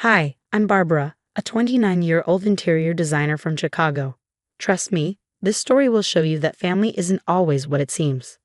Hi, I'm Barbara, a 29-year-old interior designer from Chicago. Trust me, this story will show you that family isn't always what it seems.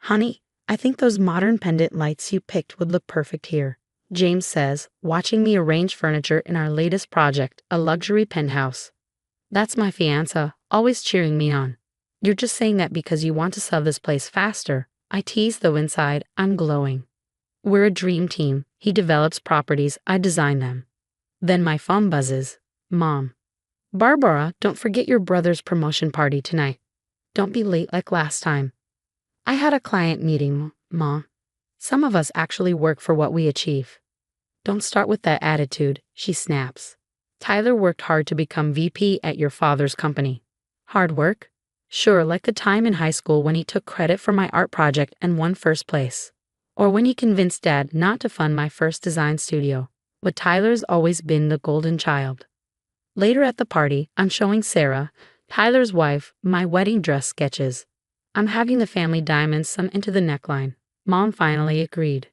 Honey, I think those modern pendant lights you picked would look perfect here, James says, watching me arrange furniture in our latest project, a luxury penthouse. That's my fiancé, always cheering me on. You're just saying that because you want to sell this place faster, I tease, though inside, I'm glowing. We're a dream team. He develops properties, I design them. Then my phone buzzes. Mom. Barbara, don't forget your brother's promotion party tonight. Don't be late like last time. I had a client meeting, Mom. Some of us actually work for what we achieve. Don't start with that attitude, she snaps. Tyler worked hard to become VP at your father's company. Hard work? Sure, like the time in high school when he took credit for my art project and won first place. Or when he convinced Dad not to fund my first design studio. But Tyler's always been the golden child. Later at the party, I'm showing Sarah, Tyler's wife, my wedding dress sketches. I'm having the family diamonds sewn into the neckline. Mom finally agreed.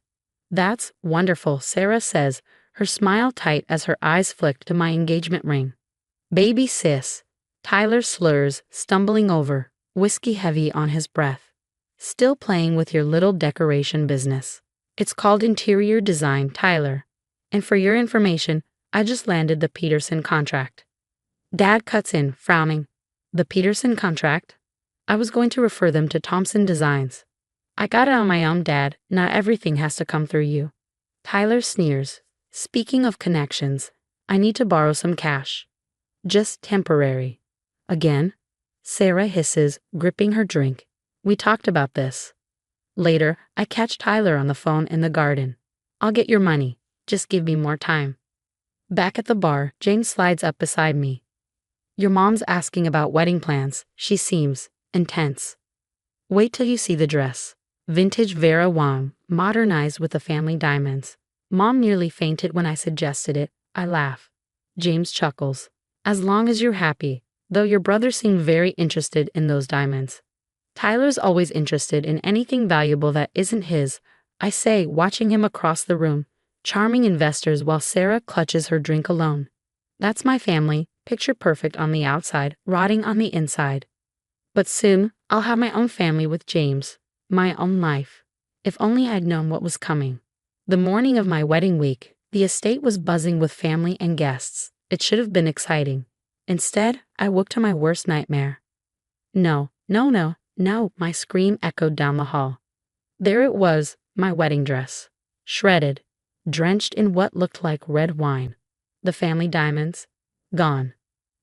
That's wonderful, Sarah says, her smile tight as her eyes flick to my engagement ring. Baby sis. Tyler slurs, stumbling over, whiskey heavy on his breath. Still playing with your little decoration business. It's called interior design, Tyler. And for your information, I just landed the Peterson contract. Dad cuts in, frowning. The Peterson contract? I was going to refer them to Thompson Designs. I got it on my own, Dad. Not everything has to come through you. Tyler sneers. Speaking of connections, I need to borrow some cash. Just temporary. Again? Sarah hisses, gripping her drink. We talked about this. Later, I catch Tyler on the phone in the garden. I'll get your money. Just give me more time. Back at the bar, James slides up beside me. Your mom's asking about wedding plans. She seems intense. Wait till you see the dress. Vintage Vera Wang, modernized with the family diamonds. Mom nearly fainted when I suggested it. I laugh. James chuckles. As long as you're happy, though your brother seemed very interested in those diamonds. Tyler's always interested in anything valuable that isn't his, I say, watching him across the room. Charming investors while Sarah clutches her drink alone. That's my family, picture perfect on the outside, rotting on the inside. But soon, I'll have my own family with James, my own life. If only I'd known what was coming. The morning of my wedding week, the estate was buzzing with family and guests. It should have been exciting. Instead, I woke to my worst nightmare. No, my scream echoed down the hall. There it was, my wedding dress. Shredded. Drenched in what looked like red wine. The family diamonds. Gone.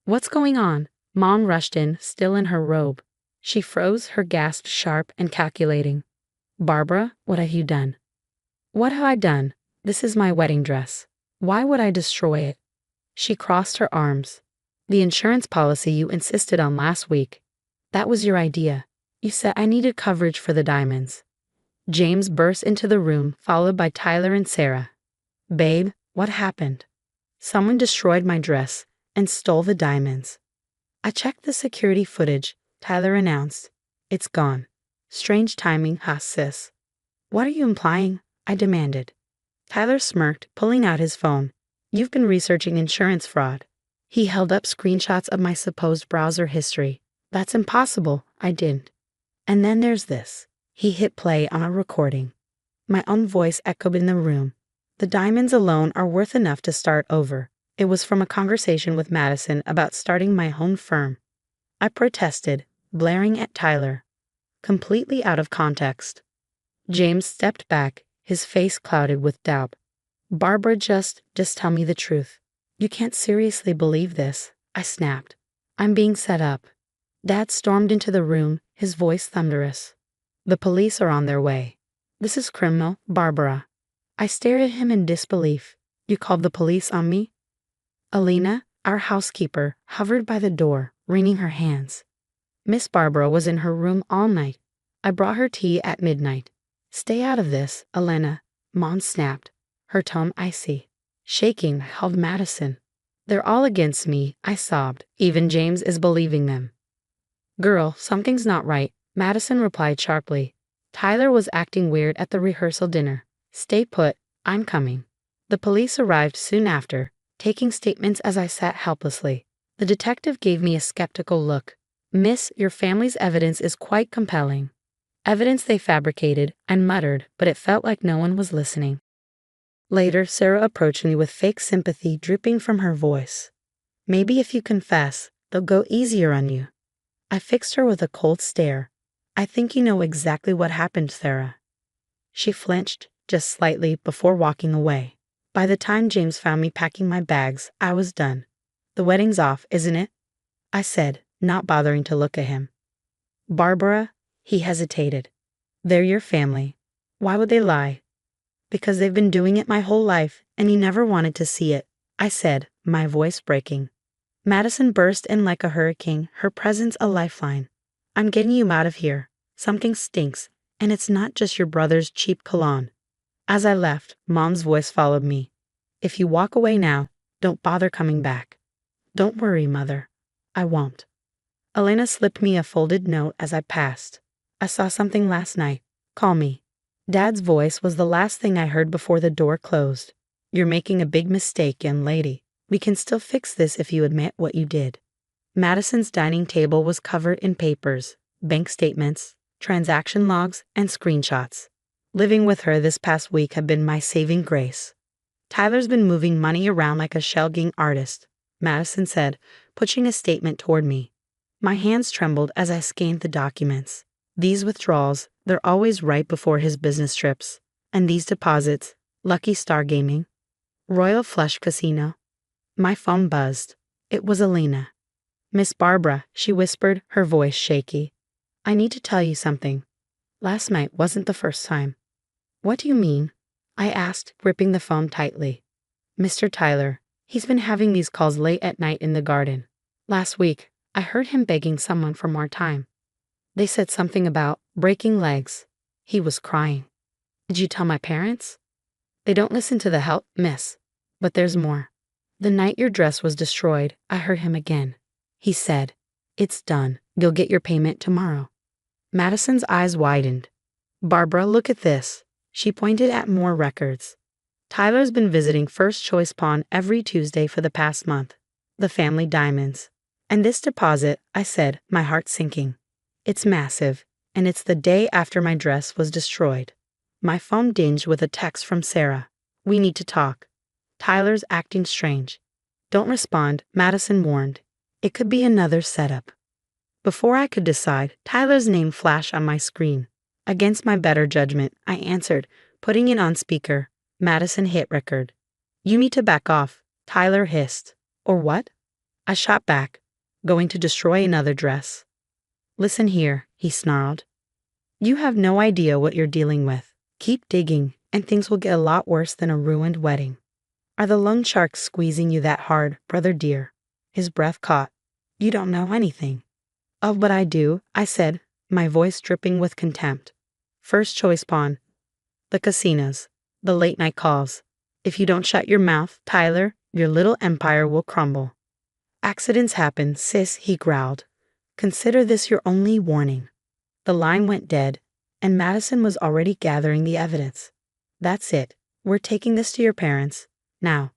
What's going on? Mom rushed in, still in her robe. She froze, her gasp sharp and calculating. Barbara, what have you done? What have I done? This is my wedding dress. Why would I destroy it? She crossed her arms. The insurance policy you insisted on last week. That was your idea. You said I needed coverage for the diamonds. James burst into the room, followed by Tyler and Sarah. Babe, what happened? Someone destroyed my dress and stole the diamonds. I checked the security footage, Tyler announced. It's gone. Strange timing, huh, sis? What are you implying? I demanded. Tyler smirked, pulling out his phone. You've been researching insurance fraud. He held up screenshots of my supposed browser history. That's impossible. I didn't. And then there's this. He hit play on a recording. My own voice echoed in the room. The diamonds alone are worth enough to start over. It was from a conversation with Madison about starting my own firm. I protested, blaring at Tyler. Completely out of context. James stepped back, his face clouded with doubt. Barbara, just tell me the truth. You can't seriously believe this, I snapped. I'm being set up. Dad stormed into the room, his voice thunderous. The police are on their way. This is criminal, Barbara. I stared at him in disbelief. You called the police on me? Alina, our housekeeper, hovered by the door, wringing her hands. Miss Barbara was in her room all night. I brought her tea at midnight. Stay out of this, Elena, Mom snapped, her tone icy. Shaking, held Madison. They're all against me, I sobbed. Even James is believing them. Girl, something's not right, Madison replied sharply. Tyler was acting weird at the rehearsal dinner. Stay put, I'm coming. The police arrived soon after, taking statements as I sat helplessly. The detective gave me a skeptical look. Miss, your family's evidence is quite compelling. Evidence they fabricated, I muttered, but it felt like no one was listening. Later, Sarah approached me with fake sympathy dripping from her voice. Maybe if you confess, they'll go easier on you. I fixed her with a cold stare. I think you know exactly what happened, Sarah. She flinched, just slightly, before walking away. By the time James found me packing my bags, I was done. The wedding's off, isn't it? I said, not bothering to look at him. Barbara, he hesitated. They're your family. Why would they lie? Because they've been doing it my whole life, and you never wanted to see it, I said, my voice breaking. Madison burst in like a hurricane, her presence a lifeline. I'm getting you out of here. Something stinks, and it's not just your brother's cheap cologne. As I left, Mom's voice followed me. If you walk away now, don't bother coming back. Don't worry, Mother. I won't. Elena slipped me a folded note as I passed. I saw something last night. Call me. Dad's voice was the last thing I heard before the door closed. You're making a big mistake, young lady. We can still fix this if you admit what you did. Madison's dining table was covered in papers, bank statements, transaction logs, and screenshots. Living with her this past week had been my saving grace. Tyler's been moving money around like a shell-game artist, Madison said, pushing a statement toward me. My hands trembled as I scanned the documents. These withdrawals, they're always right before his business trips. And these deposits, Lucky Star Gaming, Royal Flush Casino. My phone buzzed. It was Elena. Miss Barbara, she whispered, her voice shaky. I need to tell you something. Last night wasn't the first time. What do you mean? I asked, gripping the phone tightly. Mr. Tyler, he's been having these calls late at night in the garden. Last week, I heard him begging someone for more time. They said something about breaking legs. He was crying. Did you tell my parents? They don't listen to the help, miss. But there's more. The night your dress was destroyed, I heard him again. He said, it's done. You'll get your payment tomorrow. Madison's eyes widened. Barbara, look at this. She pointed at more records. Tyler's been visiting First Choice Pawn every Tuesday for the past month. The family diamonds. And this deposit, I said, my heart sinking. It's massive, and it's the day after my dress was destroyed. My phone dinged with a text from Sarah. We need to talk. Tyler's acting strange. Don't respond, Madison warned. It could be another setup. Before I could decide, Tyler's name flashed on my screen. Against my better judgment, I answered, putting it on speaker. Madison hit record. You need to back off, Tyler hissed. Or what? I shot back. Going to destroy another dress. Listen here, he snarled. You have no idea what you're dealing with. Keep digging, and things will get a lot worse than a ruined wedding. Are the loan sharks squeezing you that hard, brother dear? His breath caught. You don't know anything. Of what I do, I said, my voice dripping with contempt. First Choice Pawn. The casinos. The late-night calls. If you don't shut your mouth, Tyler, your little empire will crumble. Accidents happen, sis, he growled. Consider this your only warning. The line went dead, and Madison was already gathering the evidence. That's it. We're taking this to your parents. Now.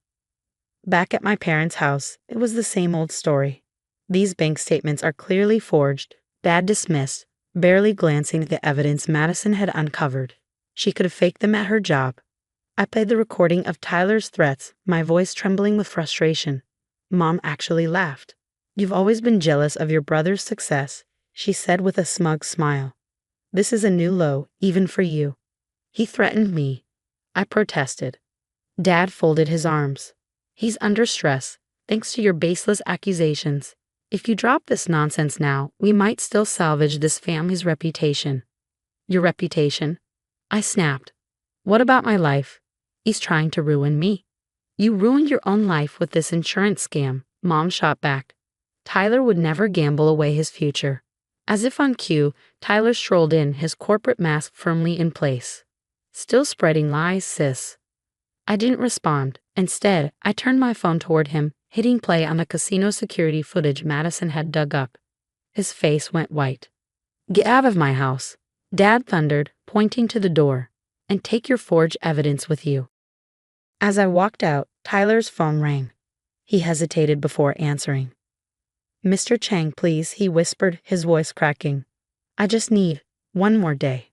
Back at my parents' house, it was the same old story. These bank statements are clearly forged, Dad dismissed, barely glancing at the evidence Madison had uncovered. She could have faked them at her job. I played the recording of Tyler's threats, my voice trembling with frustration. Mom actually laughed. You've always been jealous of your brother's success, she said with a smug smile. This is a new low, even for you. He threatened me. I protested. Dad folded his arms. He's under stress, thanks to your baseless accusations. If you drop this nonsense now, we might still salvage this family's reputation. Your reputation? I snapped. What about my life? He's trying to ruin me. You ruined your own life with this insurance scam, Mom shot back. Tyler would never gamble away his future. As if on cue, Tyler strolled in, his corporate mask firmly in place. Still spreading lies, sis. I didn't respond. Instead, I turned my phone toward him, hitting play on the casino security footage Madison had dug up. His face went white. Get out of my house, Dad thundered, pointing to the door, and take your forged evidence with you. As I walked out, Tyler's phone rang. He hesitated before answering. "Mr. Chang, please," he whispered, his voice cracking. "I just need one more day."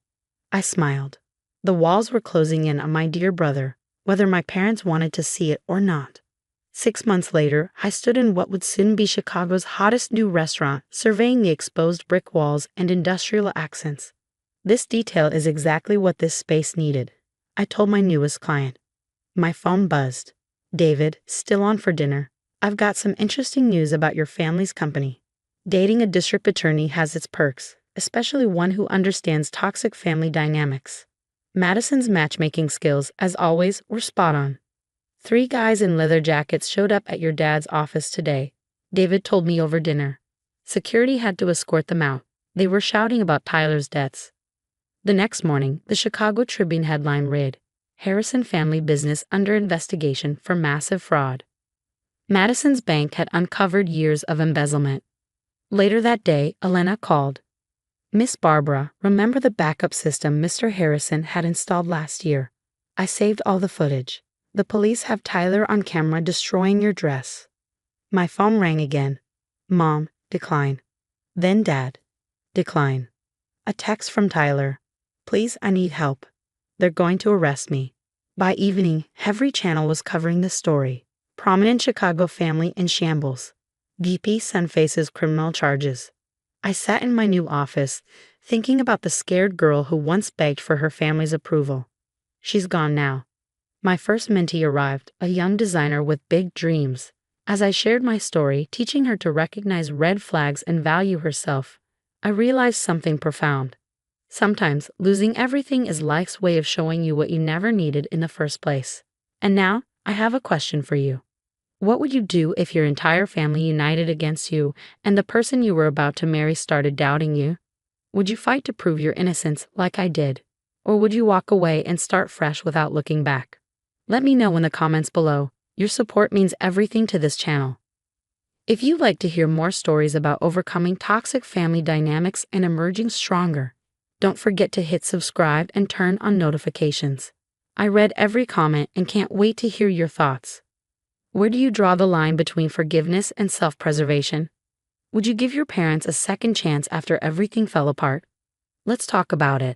I smiled. The walls were closing in on my dear brother, whether my parents wanted to see it or not. 6 months later, I stood in what would soon be Chicago's hottest new restaurant, surveying the exposed brick walls and industrial accents. "This detail is exactly what this space needed," I told my newest client. My phone buzzed. "David, still on for dinner? I've got some interesting news about your family's company." Dating a district attorney has its perks, especially one who understands toxic family dynamics. Madison's matchmaking skills, as always, were spot on. "3 guys in leather jackets showed up at your dad's office today," David told me over dinner. "Security had to escort them out. They were shouting about Tyler's debts." The next morning, the Chicago Tribune headline read, "Harrison family business under investigation for massive fraud." Madison's bank had uncovered years of embezzlement. Later that day, Elena called. "Miss Barbara, remember the backup system Mr. Harrison had installed last year? I saved all the footage. The police have Tyler on camera destroying your dress." My phone rang again. "Mom, decline." Then Dad, decline. A text from Tyler. "Please, I need help. They're going to arrest me." By evening, every channel was covering the story. Prominent Chicago family in shambles. VP son faces criminal charges. I sat in my new office, thinking about the scared girl who once begged for her family's approval. She's gone now. My first mentee arrived, a young designer with big dreams. As I shared my story, teaching her to recognize red flags and value herself, I realized something profound. Sometimes, losing everything is life's way of showing you what you never needed in the first place. And now, I have a question for you. What would you do if your entire family united against you and the person you were about to marry started doubting you? Would you fight to prove your innocence like I did? Or would you walk away and start fresh without looking back? Let me know in the comments below. Your support means everything to this channel. If you'd like to hear more stories about overcoming toxic family dynamics and emerging stronger, don't forget to hit subscribe and turn on notifications. I read every comment and can't wait to hear your thoughts. Where do you draw the line between forgiveness and self-preservation? Would you give your parents a second chance after everything fell apart? Let's talk about it.